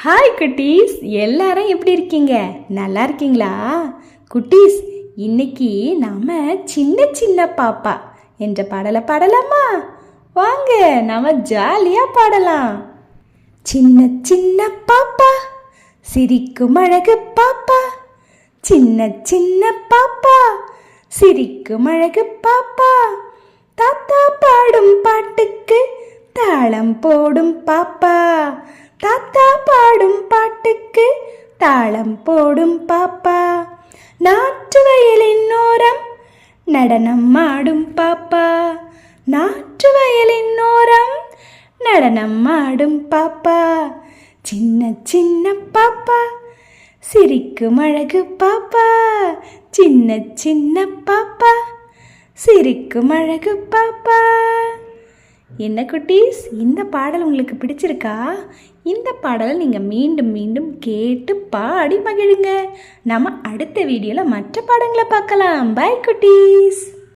Hi குட்டீஸ், எல்லாரும் எப்படி இருக்கீங்க? நல்லா இருக்கீங்களா? குட்டீஸ், இன்னைக்கு நாம சின்ன சின்ன பாப்பா என்ற பாடலை பாடலாமா? வாங்க நாம ஜாலியா பாடலாம். சின்ன சின்ன பாப்பா சிரிக்கும் அழகு பாப்பா, சின்ன சின்ன பாப்பா சிரிக்கும் அழகு பாப்பா, தாத்தா பாடும் பாட்டுக்கு தாளம் போடும் பாப்பா, தாத்தா பாடும் பாட்டுக்கு தாளம் போடும் பாப்பா, நாற்று வயலின் ஓரம் நடனம் ஆடும் பாப்பா, நாற்று வயலின் ஓரம் நடனம் ஆடும் பாப்பா, சின்ன சின்ன பாப்பா சிரிக்கும் அழகு பாப்பா, சின்ன சின்ன பாப்பா சிரிக்கும் அழகு பாப்பா. என்ன குட்டீஸ், இந்த பாடல் உங்களுக்கு பிடிச்சிருக்கா? இந்த பாடலை நீங்கள் மீண்டும் மீண்டும் கேட்டு பாடி மகிழுங்க. நம்ம அடுத்த வீடியோவில் மற்ற பாடங்களை பார்க்கலாம். பை குட்டீஸ்.